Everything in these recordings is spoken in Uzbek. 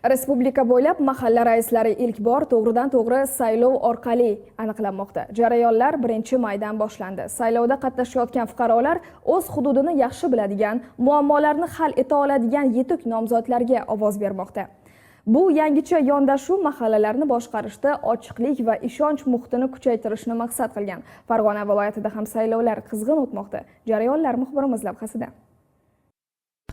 Respublika bo'ylab mahalla raislari ilk bor to'g'ridan-to'g'ri saylov orqali aniqlanmoqda. Jarayonlar 1-maydan boshlandi. Saylovda qatnashayotgan fuqarolar o'z hududini yaxshi biladigan, muammolarni hal eta oladigan yetuk nomzodlarga ovoz bermoqda. Bu yangicha yondashuv mahallalarni boshqarishda ochiqlik va ishonch muhitini kuchaytirishni maqsad qilgan. Farg'ona viloyatida ham saylovlar qizg'in o'tmoqda. Jarayonlar muxbirimiz lavhasida.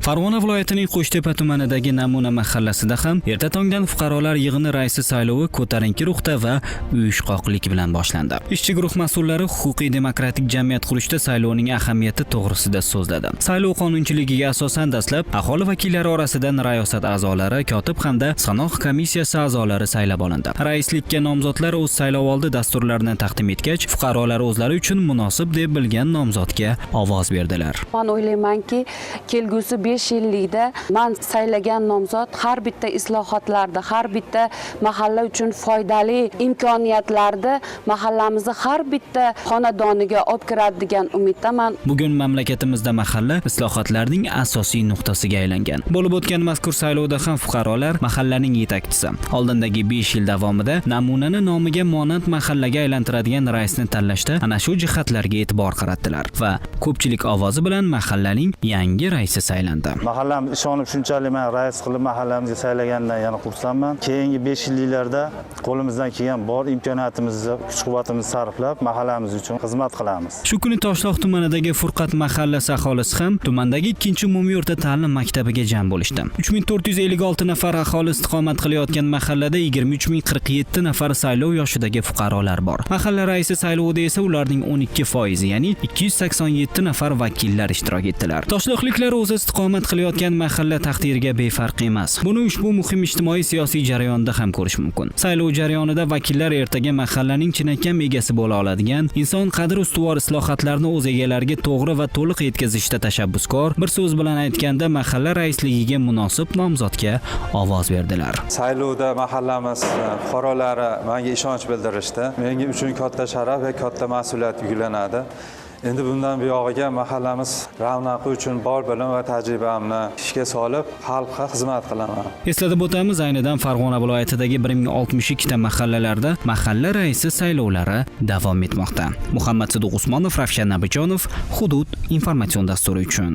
Farg'ona viloyatining Qo'shtepa tumanidagi Namuna mahallasida ham erta tongdan fuqarolar yig'ini raisi saylovi ko'tarinki ruhda va uyushqoqlik bilan boshlandi. Ishchi guruh mas'ullari huquqiy demokratik jamiyat qurishda saylovning ahamiyati to'g'risida so'zladi. Saylov qonunchiligiga asosan dastlab aholi vakillari orasidan rayosat a'zolari, kotib hamda sanoq komissiyasi a'zolari saylab olindi. Raislikka nomzodlar o'z saylovoldi dasturlarini taqdim etgach, fuqarolar o'zlari uchun munosib deb bilgan nomzodga ovoz berdilar. Men o'ylaymanki, kelgusi 5 yillikda men saylagan nomzod har bitta islohotlarda, har bitta mahalla uchun foydali imkoniyatlarda mahallamizni har bitta xonadoniga olib kiradi degan umiddaman. Bugun mamlakatimizda mahalla islohotlarning asosiy nuqtasiga aylangan. Bo'lib o'tgan mazkur saylovda ham fuqarolar mahallaning yetakchisi oldindagi 5 yil davomida namunani nomiga monand mahallaga aylantiradigan raisni tanlashda ana shu jihatlarga e'tibor qaratdilar va ko'pchilik ovozi bilan mahallaning yangi raisi saylandi. Mahallamiz ishonib shunchalik men rais qilib mahallamizga saylagandan yana xursandman. Keyingi 5 yilliklarda qo'limizdan kelgan bor imkoniyatimizni, kuch-quvvatimizni sarflab mahallamiz uchun xizmat qilamiz. Shu kuni Toshloq tumanidagi Furqat mahallasi aholisi ham tumandagi 2-umumiy o'rta ta'lim maktabiga jam bo'lishdi. 3456 nafar aholi istiqomat qilayotgan mahallada 23047 nafar saylov yoshidagi fuqarolar bor. Mahalla raisi saylovida esa ularning 12%, ya'ni 287 nafar vakillar ishtirok etdilar. Toshloqliklar o'zi istiqomat qilayotgan mahalla taqdiriga befarq emas. Buni ushbu muhim ijtimoiy siyosiy jarayonda ham ko'rish mumkin. Saylov jarayonida vakillar ertaga mahallaning chinakam egasi bo'la oladigan, inson qadri ustuvor islohotlarni o'z egalariga to'g'ri va to'liq yetkazishda tashabbuskor, bir so'z bilan aytganda mahalla raisligiga munosib nomzodga ovoz berdilar. Saylovda mahallamiz fuqarolari menga ishonch bildirishdi. Menga uchun katta sharaf va katta mas'uliyat yuklanadi. Endi bundan buyog'iga mahallamiz ravnaqi uchun bor bilim va tajribamni ishga solib, xalqqa xizmat qilaman. Eslatib o'tamiz, aynidan Farg'ona viloyatidagi 1062 ta mahallalarda mahalla raisi saylovlari davom etmoqda. Muhammad Sidiq Usmonov, Ravshan Nabijonov, Hudud informatsion dasturi uchun.